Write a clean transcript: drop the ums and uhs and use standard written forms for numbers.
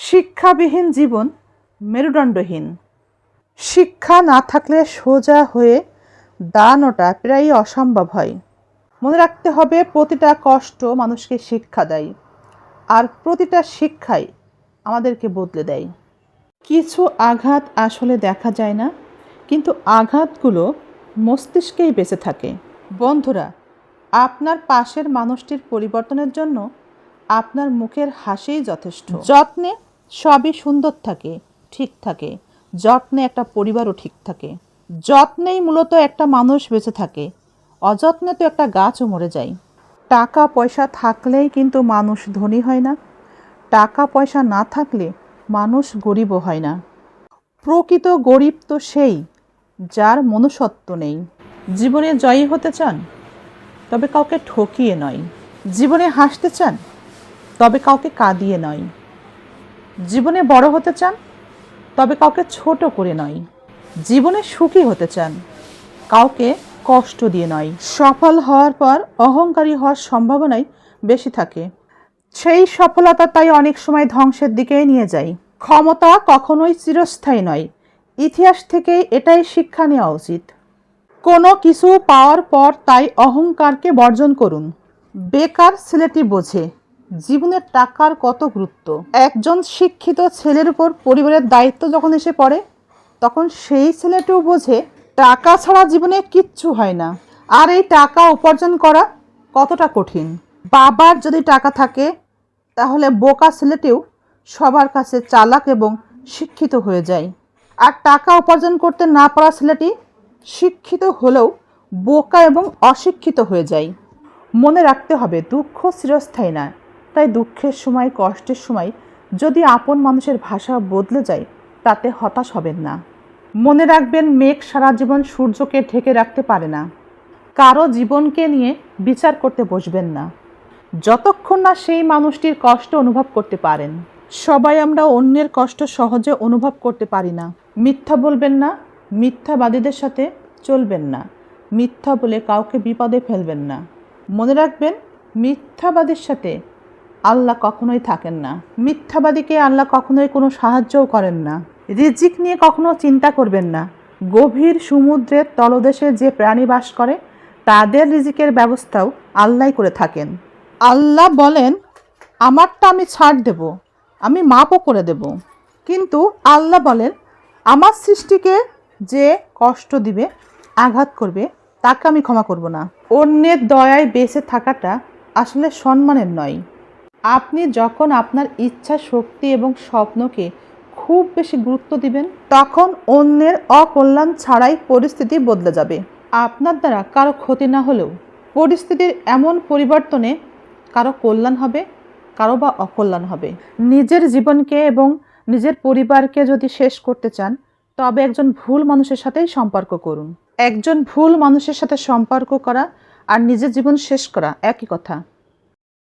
শিক্ষাবিহীন জীবন মেরুদণ্ডহীন। শিক্ষা না থাকলে সোজা হয়ে দাঁড়ানোটা প্রায় অসম্ভব হয়। মনে রাখতে হবে, প্রতিটা কষ্ট মানুষকে শিক্ষা দেয়, আর প্রতিটা শিক্ষাই আমাদেরকে বদলে দেয়। কিছু আঘাত আসলে দেখা যায় না, কিন্তু আঘাতগুলো মস্তিষ্কেই বেঁচে থাকে। বন্ধুরা, আপনার পাশের মানুষটির পরিবর্তনের জন্য আপনার মুখের হাসিই যথেষ্ট। যত্নে সবই সুন্দর থাকে, ঠিক থাকে। যত্নে একটা পরিবারও ঠিক থাকে। যত্নেই মূলত একটা মানুষ বেঁচে থাকে। অযত্নে তো একটা গাছও মরে যায়। টাকা পয়সা থাকলেই কিন্তু মানুষ ধনী হয় না। টাকা পয়সা না থাকলে মানুষ গরিবও হয় না। প্রকৃত গরিব তো সেই যার মনুষ্যত্ব নেই। জীবনে জয়ী হতে চান? তবে কাউকে ঠকিয়ে নয়। জীবনে হাসতে চান? তবে কাউকে কাঁদিয়ে নয়। জীবনে বড় হতে চান? তবে কাউকে ছোট করে নয়। জীবনে সুখী হতে চান? কাউকে কষ্ট দিয়ে নয়। সফল হওয়ার পর অহংকারী হওয়ার সম্ভাবনাই বেশি থাকে। সেই সফলতা তাই অনেক সময় ধ্বংসের দিকেই নিয়ে যায়। ক্ষমতা কখনোই চিরস্থায়ী নয়। ইতিহাস থেকে এটাই শিক্ষা নেওয়া উচিত। কোনো কিছু পাওয়ার পর তাই অহংকারকে বর্জন করুন। বেকার ছেলেটি বোঝে জীবনের টাকার কত গুরুত্ব। একজন শিক্ষিত ছেলের উপর পরিবারের দায়িত্ব যখন এসে পড়ে, তখন সেই ছেলেটিও বোঝে টাকা ছাড়া জীবনে কিচ্ছু হয় না, আর এই টাকা উপার্জন করা কতটা কঠিন। বাবার যদি টাকা থাকে, তাহলে বোকা ছেলেটিও সবার কাছে চালাক এবং শিক্ষিত হয়ে যায়। আর টাকা উপার্জন করতে না পারা ছেলেটি শিক্ষিত হলেও বোকা এবং অশিক্ষিত হয়ে যায়। মনে রাখতে হবে, দুঃখ চিরস্থায়ী না। তাই দুঃখের সময়, কষ্টের সময় যদি আপন মানুষের ভাষা বদলে যায়, তাতে হতাশ হবেন না। মনে রাখবেন, মেঘ সারা জীবন সূর্যকে ঢেকে রাখতে পারে না। কারো জীবনকে নিয়ে বিচার করতে বসবেন না, যতক্ষণ না সেই মানুষটির কষ্ট অনুভব করতে পারেন। সবাই আমরা অন্যের কষ্ট সহজে অনুভব করতে পারি না। মিথ্যা বলবেন না, মিথ্যাবাদীদের সাথে চলবেন না, মিথ্যা বলে কাউকে বিপদে ফেলবেন না। মনে রাখবেন, মিথ্যাবাদীর সাথে আল্লাহ কখনোই থাকেন না। মিথ্যাবাদীকে আল্লাহ কখনোই কোনো সাহায্যও করেন না। রিজিক নিয়ে কখনো চিন্তা করবেন না। গভীর সমুদ্রের তলদেশে যে প্রাণী বাস করে, তাদের রিজিকের ব্যবস্থাও আল্লাহ করে থাকেন। আল্লাহ বলেন, আমারটা আমি ছাড় দেব, আমি মাপও করে দেব। কিন্তু আল্লাহ বলেন, আমার সৃষ্টিকে যে কষ্ট দিবে, আঘাত করবে, তাকে আমি ক্ষমা করব না। অন্যের দয়ায় বেঁচে থাকাটা আসলে সম্মানের নয়। আপনি যখন আপনার ইচ্ছা শক্তি এবং স্বপ্নকে খুব বেশি গুরুত্ব দিবেন, তখন অন্যের অকল্যাণ ছাড়াই পরিস্থিতি বদলে যাবে। আপনার দ্বারা কারো ক্ষতি না হলেও পরিস্থিতির এমন পরিবর্তনে কারো কল্যাণ হবে, কারো বা অকল্যাণ হবে। নিজের জীবনকে এবং নিজের পরিবারকে যদি শেষ করতে চান, তবে একজন ভুল মানুষের সাথেই সম্পর্ক করুন। একজন ভুল মানুষের সাথে সম্পর্ক করা আর নিজের জীবন শেষ করা একই কথা।